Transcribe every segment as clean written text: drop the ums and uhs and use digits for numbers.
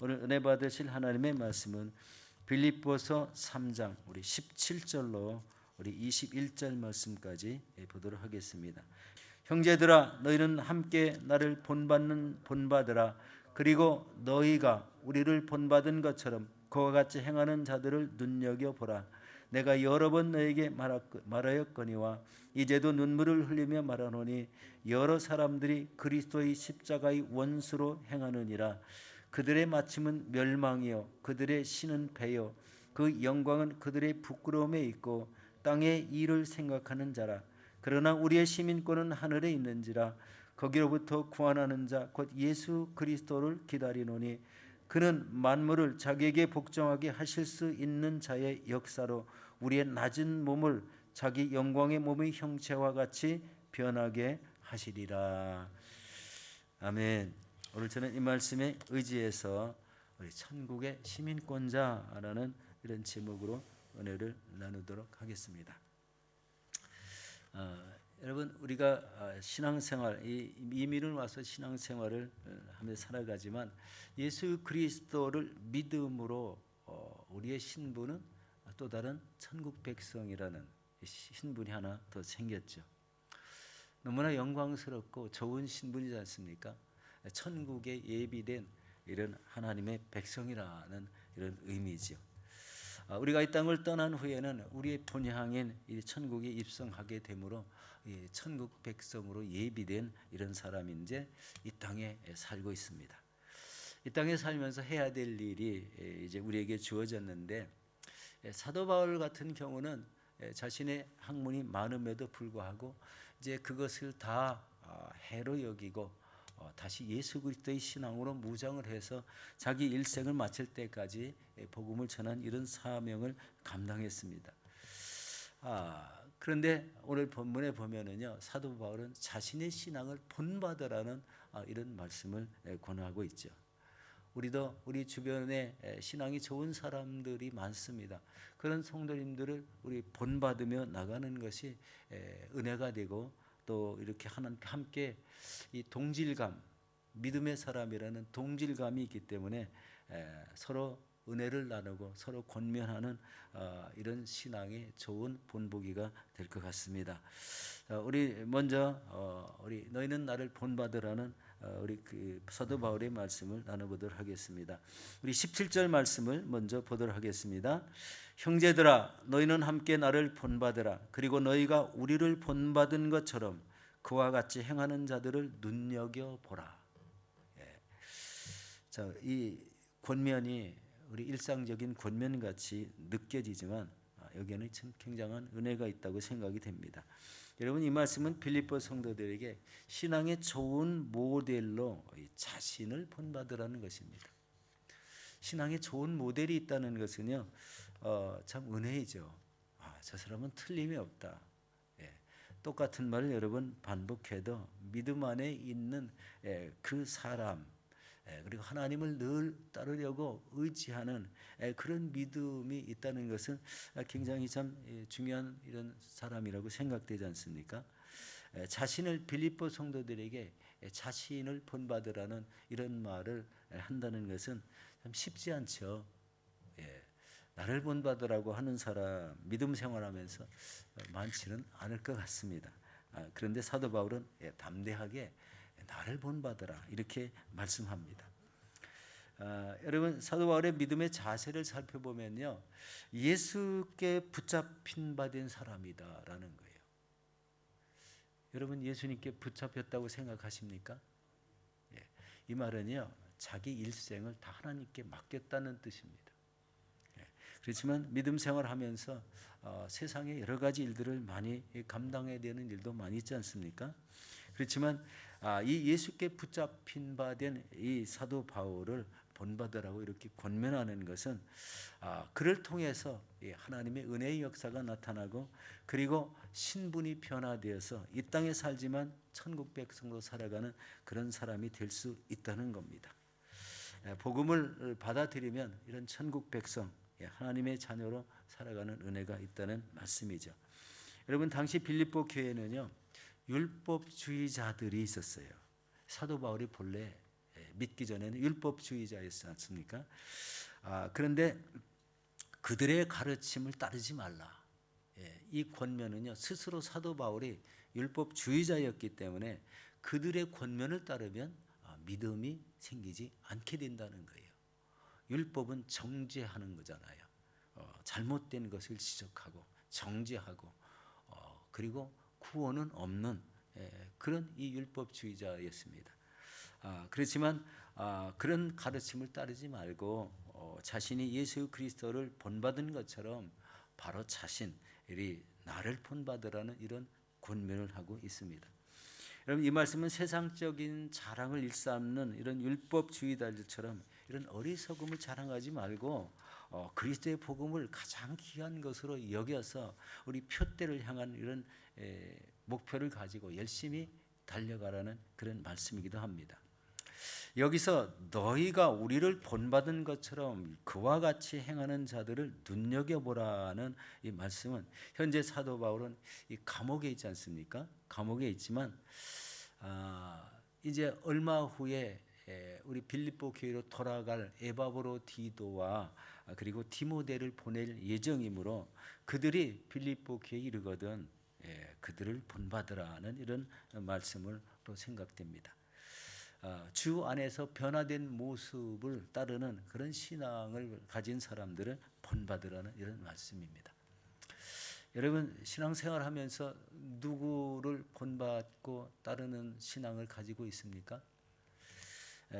오늘 은혜 받으실 하나님의 말씀은 빌립보서 3장 우리 17절로 우리 21절 말씀까지 보도록 하겠습니다. 형제들아 너희는 함께 나를 본받으라. 그리고 너희가 우리를 본받은 것처럼 그와 같이 행하는 자들을 눈여겨보라. 내가 여러 번 너에게 말하였거니와 이제도 눈물을 흘리며 말하노니 여러 사람들이 그리스도의 십자가의 원수로 행하느니라. 그들의 마침은 멸망이요 그들의 신은 배요 그 영광은 그들의 부끄러움에 있고 땅의 일을 생각하는 자라. 그러나 우리의 시민권은 하늘에 있는지라. 거기로부터 구원하는 자 곧 예수 그리스도를 기다리노니 그는 만물을 자기에게 복종하게 하실 수 있는 자의 역사로 우리의 낮은 몸을 자기 영광의 몸의 형체와 같이 변하게 하시리라. 아멘. 오늘 저는 이 말씀에 의지해서 우리 천국의 시민권자라는 이런 제목으로 은혜를 나누도록 하겠습니다. 여러분 우리가 신앙생활 이민을 와서 신앙생활을 하며 살아가지만 예수 그리스도를 믿음으로 우리의 신분은 또 다른 천국 백성이라는 신분이 하나 더 생겼죠. 너무나 영광스럽고 좋은 신분이지 않습니까? 천국에 예비된 이런 하나님의 백성이라는 이런 의미죠. 우리가 이 땅을 떠난 후에는 우리의 본향인 이 천국에 입성하게 되므로 이 천국 백성으로 예비된 이런 사람이 이제 이 땅에 살고 있습니다. 이 땅에 살면서 해야 될 일이 이제 우리에게 주어졌는데 사도 바울 같은 경우는 자신의 학문이 많음에도 불구하고 이제 그것을 다 해로 여기고 다시 예수 그리스도의 신앙으로 무장을 해서 자기 일생을 마칠 때까지 복음을 전한 이런 사명을 감당했습니다. 그런데 오늘 본문에 보면은요, 사도 바울은 자신의 신앙을 본받으라는 이런 말씀을 권하고 있죠. 우리도 우리 주변에 신앙이 좋은 사람들이 많습니다. 그런 성도님들을 우리 본받으며 나가는 것이 은혜가 되고 또 이렇게 함께 이 동질감, 믿음의 사람이라는 동질감이 있기 때문에 서로 은혜를 나누고 서로 권면하는 이런 신앙의 좋은 본보기가 될 것 같습니다. 우리 먼저 우리 너희는 나를 본받으라는 우리 그 사도 바울의 말씀을 나눠보도록 하겠습니다. 우리 17절 말씀을 먼저 보도록 하겠습니다. 형제들아 너희는 함께 나를 본받으라. 그리고 너희가 우리를 본받은 것처럼 그와 같이 행하는 자들을 눈여겨보라. 자, 이 권면이 우리 일상적인 권면같이 느껴지지만 여기에는 참 굉장한 은혜가 있다고 생각이 됩니다. 여러분 이 말씀은 빌립보 성도들에게 신앙의 좋은 모델로 자신을 본받으라는 것입니다. 신앙의 좋은 모델이 있다는 것은요 참 은혜이죠. 저 사람은 틀림이 없다. 똑같은 말을 여러분 반복해도 믿음 안에 있는 그 사람 그리고 하나님을 늘 따르려고 의지하는 그런 믿음이 있다는 것은 굉장히 참 중요한 이런 사람이라고 생각되지 않습니까? 자신을 빌립보 성도들에게 자신을 본받으라는 이런 말을 한다는 것은 참 쉽지 않죠. 나를 본받으라고 하는 사람 믿음 생활하면서 많지는 않을 것 같습니다. 그런데 사도 바울은 담대하게 나를 본받으라 이렇게 말씀합니다. 여러분 사도 바울의 믿음의 자세를 살펴보면요 예수께 붙잡힌 바 된 사람이다라는 거예요. 여러분 예수님께 붙잡혔다고 생각하십니까? 이 말은요 자기 일생을 다 하나님께 맡겼다는 뜻입니다. 그렇지만 믿음 생활하면서 세상의 여러 가지 일들을 많이 감당해야 되는 일도 많이 있지 않습니까? 그렇지만 이 예수께 붙잡힌 바 된 이 사도 바울을 본받으라고 이렇게 권면하는 것은 그를 통해서 하나님의 은혜의 역사가 나타나고 그리고 신분이 변화되어서 이 땅에 살지만 천국 백성으로 살아가는 그런 사람이 될 수 있다는 겁니다. 복음을 받아들이면 이런 천국 백성 하나님의 자녀로 살아가는 은혜가 있다는 말씀이죠. 여러분 당시 빌립보 교회는요 율법주의자들이 있었어요. 사도 바울이 본래 믿기 전에는 율법주의자였지 않습니까? 그런데 그들의 가르침을 따르지 말라. 이 권면은요, 스스로 사도 바울이 율법주의자였기 때문에 그들의 권면을 따르면 믿음이 생기지 않게 된다는 거예요. 율법은 정죄하는 거잖아요. 잘못된 것을 지적하고 정죄하고 그리고 구원은 없는 그런 이 율법주의자였습니다. 그렇지만 그런 가르침을 따르지 말고 자신이 예수 그리스도를 본받은 것처럼 바로 자신이 나를 본받으라는 이런 권면을 하고 있습니다. 여러분, 이 말씀은 세상적인 자랑을 일삼는 이런 율법주의자들처럼 이런 어리석음을 자랑하지 말고 그리스도의 복음을 가장 귀한 것으로 여겨서 우리 표대를 향한 이런 목표를 가지고 열심히 달려가라는 그런 말씀이기도 합니다. 여기서 너희가 우리를 본받은 것처럼 그와 같이 행하는 자들을 눈여겨보라는 이 말씀은, 현재 사도 바울은 이 감옥에 있지 않습니까? 감옥에 있지만 이제 얼마 후에 우리 빌립보 교회로 돌아갈 에바브로디도와 그리고 디모데를 보낼 예정이므로 그들이 빌립보 교회에 이르거든 그들을 본받으라는 이런 말씀으로 생각됩니다. 주 안에서 변화된 모습을 따르는 그런 신앙을 가진 사람들을 본받으라는 이런 말씀입니다. 여러분, 신앙생활 하면서 누구를 본받고 따르는 신앙을 가지고 있습니까?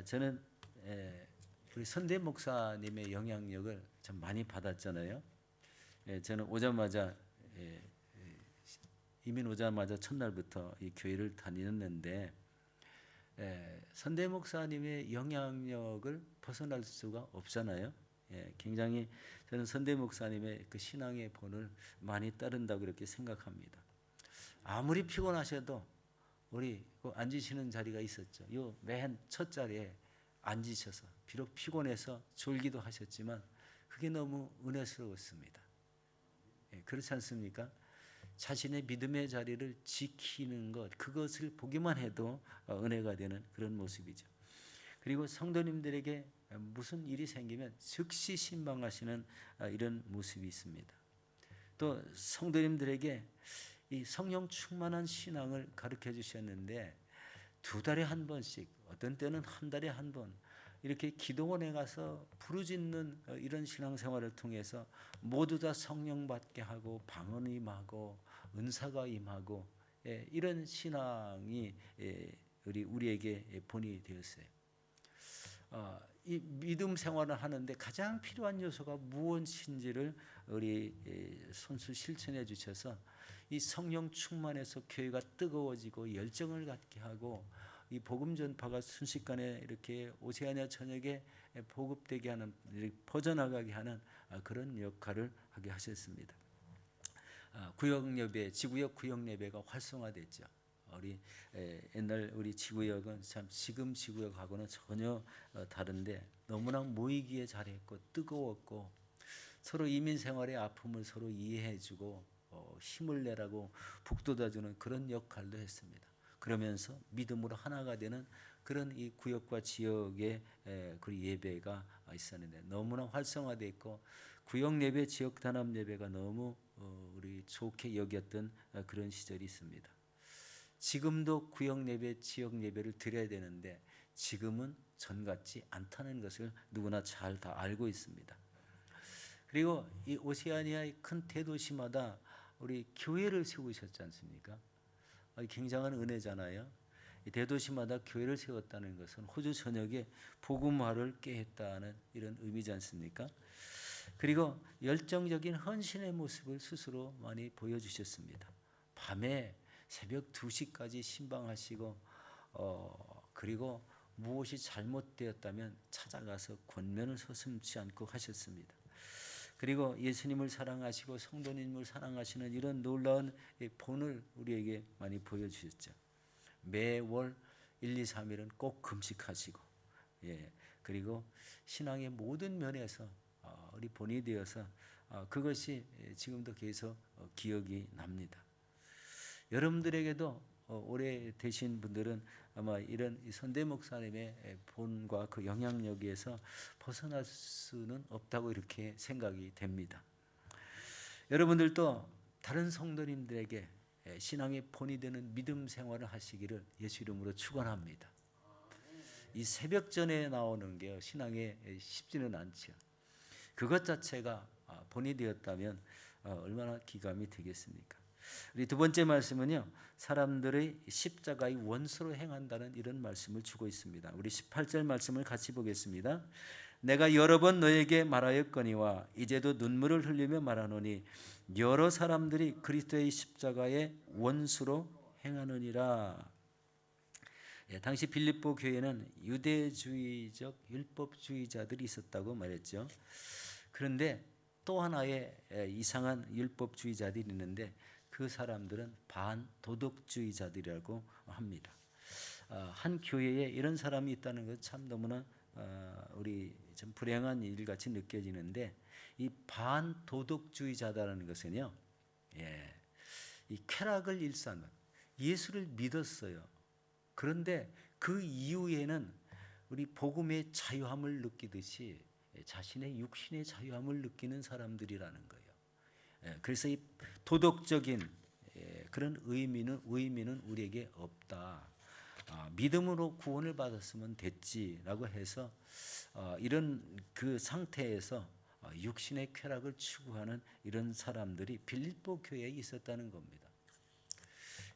저는 우리 선대 목사님의 영향력을 참 많이 받았잖아요. 저는 오자마자 이민 오자마자 첫날부터 이 교회를 다녔는데 선대 목사님의 영향력을 벗어날 수가 없잖아요. 굉장히 저는 선대 목사님의 그 신앙의 본을 많이 따른다고 그렇게 생각합니다. 아무리 피곤하셔도 우리 앉으시는 자리가 있었죠. 요 맨 첫 자리에 앉으셔서 비록 피곤해서 졸기도 하셨지만 그게 너무 은혜스러웠습니다. 그렇지 않습니까? 자신의 믿음의 자리를 지키는 것, 그것을 보기만 해도 은혜가 되는 그런 모습이죠. 그리고 성도님들에게 무슨 일이 생기면 즉시 신방하시는 이런 모습이 있습니다. 또 성도님들에게 이 성령 충만한 신앙을 가르쳐 주셨는데 2달에 한 번씩, 어떤 때는 한 달에 한 번 이렇게 기도원에 가서 부르짖는 이런 신앙생활을 통해서 모두 다 성령 받게 하고 방언 임하고 은사가 임하고 이런 신앙이 우리에게 본이 되었어요. 이 믿음 생활을 하는데 가장 필요한 요소가 무엇인지를 우리 손수 실천해 주셔서 이 성령 충만해서 교회가 뜨거워지고 열정을 갖게 하고 이 복음 전파가 순식간에 이렇게 오세아니아 전역에 보급되게 하는, 퍼져나가게 하는 그런 역할을 하게 하셨습니다. 구역 예배, 지구역 구역 예배가 활성화됐죠. 우리 옛날 우리 지구역은 참 지금 지구역하고는 전혀 다른데 너무나 모이기에 잘했고 뜨거웠고 서로 이민 생활의 아픔을 서로 이해해주고 힘을 내라고 북돋아주는 그런 역할도 했습니다. 그러면서 믿음으로 하나가 되는 그런 이 구역과 지역의 그 예배가 있었는데 너무나 활성화되어 있고 구역 예배, 지역 단합 예배가 너무 우리 좋게 여겼던 그런 시절이 있습니다. 지금도 구역 예배, 지역 예배를 드려야 되는데 지금은 전 같지 않다는 것을 누구나 잘 다 알고 있습니다. 그리고 이 오세아니아의 큰 대도시마다 우리 교회를 세우셨지 않습니까? 굉장한 은혜잖아요. 이 대도시마다 교회를 세웠다는 것은 호주 전역에 복음화를 꾀했다는 이런 의미지 않습니까? 그리고 열정적인 헌신의 모습을 스스로 많이 보여주셨습니다. 밤에 새벽 2시까지 신방하시고 그리고 무엇이 잘못되었다면 찾아가서 권면을 서슴지 않고 하셨습니다. 그리고 예수님을 사랑하시고 성도님을 사랑하시는 이런 놀라운 본을 우리에게 많이 보여주셨죠. 매월 1, 2, 3일은 꼭 금식하시고 그리고 신앙의 모든 면에서 우리 본이 되어서 그것이 지금도 계속 기억이 납니다. 여러분들에게도 오래 되신 분들은 아마 이런 선대 목사님의 본과 그 영향력에서 벗어날 수는 없다고 이렇게 생각이 됩니다. 여러분들도 다른 성도님들에게 신앙의 본이 되는 믿음 생활을 하시기를 예수 이름으로 축원합니다. 이 새벽전에 나오는 게 신앙에 쉽지는 않죠. 그것 자체가 본이 되었다면 얼마나 기감이 되겠습니까? 우리 두 번째 말씀은요, 사람들의 십자가의 원수로 행한다는 이런 말씀을 주고 있습니다. 우리 18절 말씀을 같이 보겠습니다. 내가 여러 번 너에게 말하였거니와 이제도 눈물을 흘리며 말하노니 여러 사람들이 그리스도의 십자가의 원수로 행하느니라. 당시 빌립보 교회는 유대주의적 율법주의자들이 있었다고 말했죠. 그런데 또 하나의 이상한 율법주의자들이 있는데 그 사람들은 반도덕주의자들이라고 합니다. 한 교회에 이런 사람이 있다는 것 참 너무나 우리 좀 불행한 일같이 느껴지는데, 이 반도덕주의자다라는 것은요, 이 쾌락을 일삼은 예수를 믿었어요. 그런데 그 이후에는 우리 복음의 자유함을 느끼듯이 자신의 육신의 자유함을 느끼는 사람들이라는 거예요. 그래서 이 도덕적인 그런 의미는 우리에게 없다. 믿음으로 구원을 받았으면 됐지라고 해서 이런 그 상태에서 육신의 쾌락을 추구하는 이런 사람들이 빌립보 교회에 있었다는 겁니다.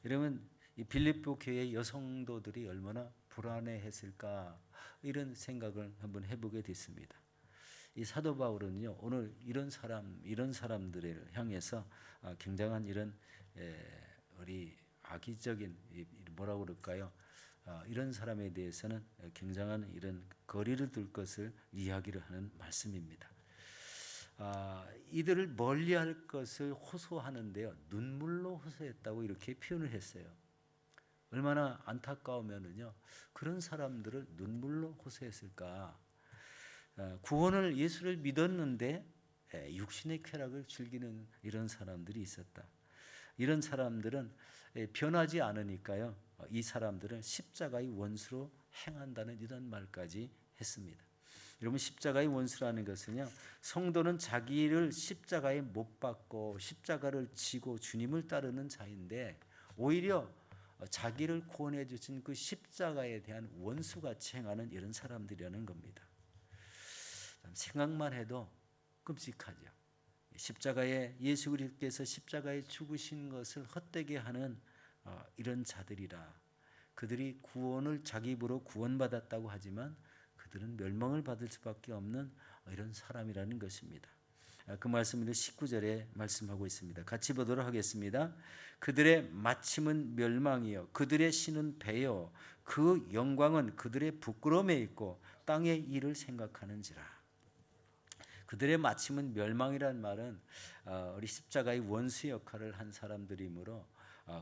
여러분, 이 빌립보 교회 여성도들이 얼마나 불안해했을까, 이런 생각을 한번 해보게 됐습니다. 이 사도 바울은요, 오늘 이런 사람들을 향해서 굉장한 이런 우리 악의적인 뭐라고 그럴까요? 이런 사람에 대해서는 굉장한 이런 거리를 둘 것을 이야기를 하는 말씀입니다. 이들을 멀리할 것을 호소하는데요, 눈물로 호소했다고 이렇게 표현을 했어요. 얼마나 안타까우면은요, 그런 사람들을 눈물로 호소했을까? 구원을 예수를 믿었는데 육신의 쾌락을 즐기는 이런 사람들이 있었다. 이런 사람들은 변하지 않으니까요, 이 사람들을 십자가의 원수로 행한다는 이런 말까지 했습니다. 여러분, 십자가의 원수라는 것은요, 성도는 자기를 십자가에 못 박고 십자가를 지고 주님을 따르는 자인데 오히려 자기를 구원해 주신 그 십자가에 대한 원수같이 행하는 이런 사람들이라는 겁니다. 생각만 해도 끔찍하죠. 십자가에 예수 그리스도께서 십자가에 죽으신 것을 헛되게 하는 이런 자들이라. 그들이 구원을 자기 입으로 구원받았다고 하지만 그들은 멸망을 받을 수밖에 없는 이런 사람이라는 것입니다. 그 말씀을 19절에 말씀하고 있습니다. 같이 보도록 하겠습니다. 그들의 마침은 멸망이요 그들의 신은 배요 그 영광은 그들의 부끄러움에 있고 땅의 일을 생각하는지라. 그들의 마침은 멸망이란 말은 우리 십자가의 원수 역할을 한 사람들이므로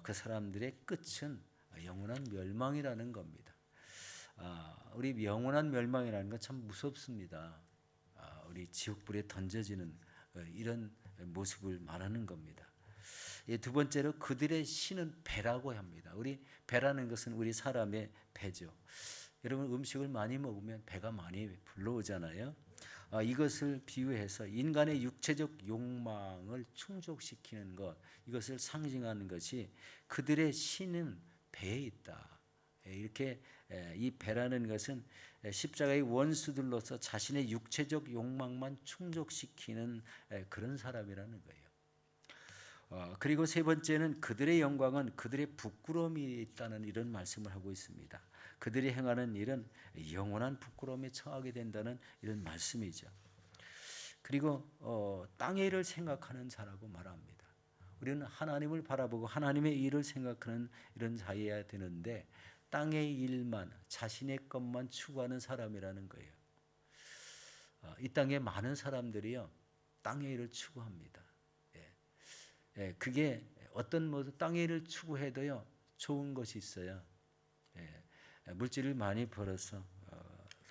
그 사람들의 끝은 영원한 멸망이라는 겁니다. 우리 영원한 멸망이라는 건 참 무섭습니다. 우리 지옥불에 던져지는 이런 모습을 말하는 겁니다. 두 번째로 그들의 신은 배라고 합니다. 우리 배라는 것은 우리 사람의 배죠. 여러분, 음식을 많이 먹으면 배가 많이 불러오잖아요. 이것을 비유해서 인간의 육체적 욕망을 충족시키는 것, 이것을 상징하는 것이 그들의 신은 배에 있다. 이렇게 이 배라는 것은 십자가의 원수들로서 자신의 육체적 욕망만 충족시키는 그런 사람이라는 거예요. 그리고 세 번째는 그들의 영광은 그들의 부끄러움이 있다는 이런 말씀을 하고 있습니다. 그들이 행하는 일은 영원한 부끄러움에 처하게 된다는 이런 말씀이죠. 그리고 땅의 일을 생각하는 자라고 말합니다. 우리는 하나님을 바라보고 하나님의 일을 생각하는 이런 자여야 되는데 땅의 일만, 자신의 것만 추구하는 사람이라는 거예요. 이 땅에 많은 사람들이요, 땅의 일을 추구합니다. 그게 어떤 모습, 땅의 일을 추구해도요 좋은 것이 있어요. 물질을 많이 벌어서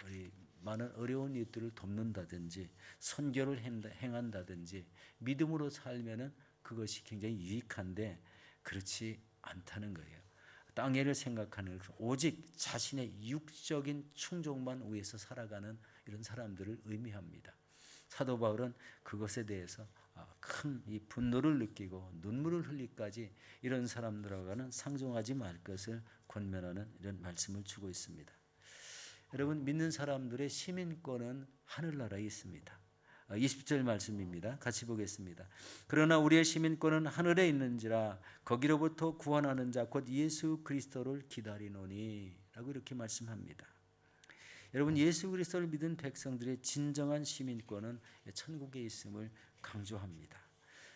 우리 많은 어려운 이들을 돕는다든지 선교를 행한다든지 믿음으로 살면은 그것이 굉장히 유익한데 그렇지 않다는 거예요. 땅해를 생각하는 오직 자신의 육적인 충족만 위해서 살아가는 이런 사람들을 의미합니다. 사도 바울은 그것에 대해서 큰 이 분노를 느끼고 눈물을 흘리까지 이런 사람들하고는 상종하지 말 것을 권면하는 이런 말씀을 주고 있습니다. 여러분, 믿는 사람들의 시민권은 하늘나라에 있습니다. 20절 말씀입니다. 같이 보겠습니다. 그러나 우리의 시민권은 하늘에 있는지라 거기로부터 구원하는 자 곧 예수 그리스도를 기다리노니 라고 이렇게 말씀합니다. 여러분, 예수 그리스도를 믿은 백성들의 진정한 시민권은 천국에 있음을 강조합니다.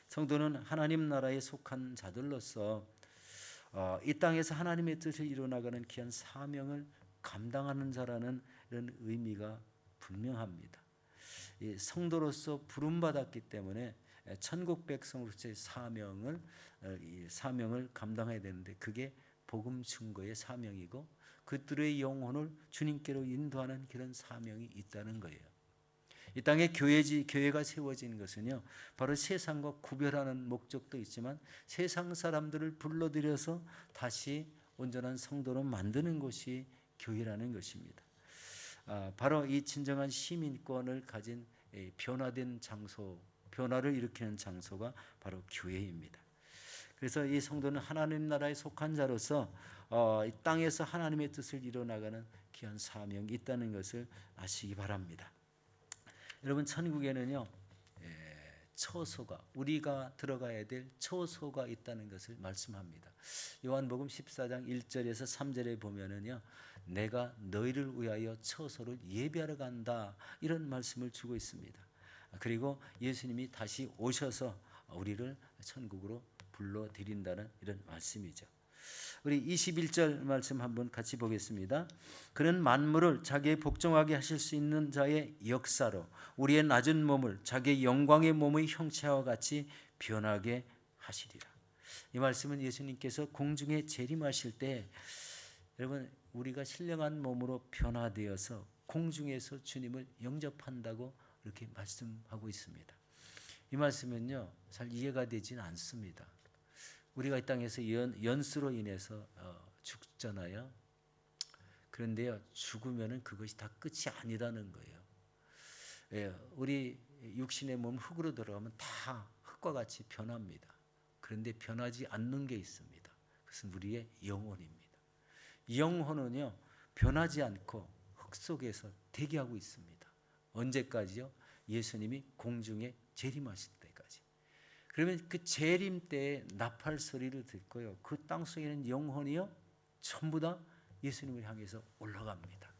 성도는 하나님 나라에 속한 자들로서 이 땅에서 하나님의 뜻을 이루어나가는 귀한 사명을 감당하는 자라는 이런 의미가 분명합니다. 이 성도로서 부름받았기 때문에 천국 백성으로서의 사명을 감당해야 되는데 그게 복음 증거의 사명이고 그들의 영혼을 주님께로 인도하는 그런 사명이 있다는 거예요. 이 땅에 교회가 세워진 것은요, 바로 세상과 구별하는 목적도 있지만 세상 사람들을 불러들여서 다시 온전한 성도로 만드는 것이 교회라는 것입니다. 바로 이 진정한 시민권을 가진 변화된 장소, 변화를 일으키는 장소가 바로 교회입니다. 그래서 이 성도는 하나님 나라에 속한 자로서 이 땅에서 하나님의 뜻을 이뤄나가는 귀한 사명이 있다는 것을 아시기 바랍니다. 여러분, 천국에는요, 처소가, 우리가 들어가야 될 처소가 있다는 것을 말씀합니다. 요한복음 14장 1절에서 3절에 보면은요, 내가 너희를 위하여 처소를 예비하러 간다, 이런 말씀을 주고 있습니다. 그리고 예수님이 다시 오셔서 우리를 천국으로 불러들인다는 이런 말씀이죠. 우리 21절 말씀 한번 같이 보겠습니다. 그는 만물을 자기의 복종하게 하실 수 있는 자의 역사로 우리의 낮은 몸을 자기의 영광의 몸의 형체와 같이 변하게 하시리라. 이 말씀은 예수님께서 공중에 재림하실 때 여러분, 우리가 신령한 몸으로 변화되어서 공중에서 주님을 영접한다고 이렇게 말씀하고 있습니다. 이 말씀은요, 잘 이해가 되지는 않습니다. 우리가 이 땅에서 연수로 인해서 죽잖아요. 그런데요, 죽으면은 그것이 다 끝이 아니라는 거예요. 우리 육신의 몸 흙으로 들어가면 다 흙과 같이 변합니다. 그런데 변하지 않는 게 있습니다. 그것은 우리의 영혼입니다. 영혼은요, 변하지 않고 흙 속에서 대기하고 있습니다. 언제까지요? 예수님이 공중에 재림하실 때까지. 그러면 그 재림 때에 나팔 소리를 듣고요, 그 땅 속에 있는 영혼이요, 전부 다 예수님을 향해서 올라갑니다.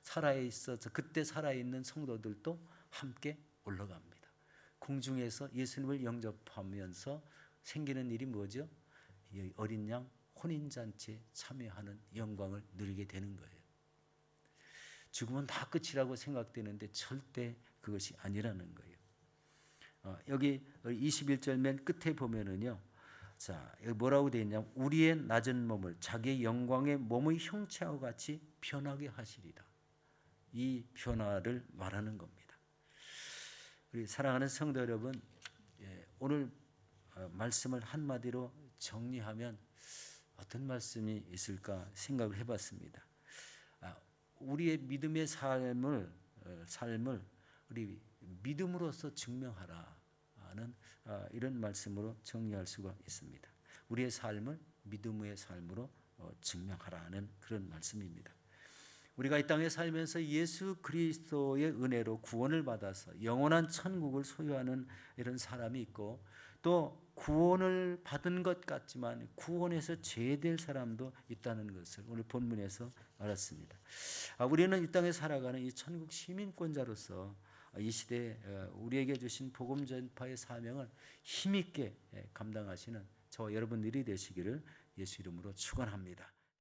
살아있어서 그때 살아있는 성도들도 함께 올라갑니다. 공중에서 예수님을 영접하면서 생기는 일이 뭐죠? 어린 양 혼인잔치에 참여하는 영광을 누리게 되는 거예요. 죽으면 다 끝이라고 생각되는데 절대 그것이 아니라는 거예요. 여기 21절 맨 끝에 보면은요, 자, 여기 뭐라고 되어 있냐면 우리의 낮은 몸을 자기의 영광의 몸의 형체와 같이 변하게 하시리라. 이 변화를 말하는 겁니다. 우리 사랑하는 성도 여러분, 오늘 말씀을 한마디로 정리하면 어떤 말씀이 있을까 생각을 해봤습니다. 우리의 믿음의 삶을 우리 믿음으로써 증명하라 하는 이런 말씀으로 정리할 수가 있습니다. 우리의 삶을 믿음의 삶으로 증명하라는 그런 말씀입니다. 우리가 이 땅에 살면서 예수 그리스도의 은혜로 구원을 받아서 영원한 천국을 소유하는 이런 사람이 있고, 또 구원을 받은 것 같지만 구원에서 제외될 사람도 있다는 것을 오늘 본문에서 알았습니다. 우리는 이 땅에 살아가는 이 천국 시민권자로서 이 시대에 우리에게 주신 복음 전파의 사명을 힘있게 감당하시는 저와 여러분들이 되시기를 예수 이름으로 축원합니다.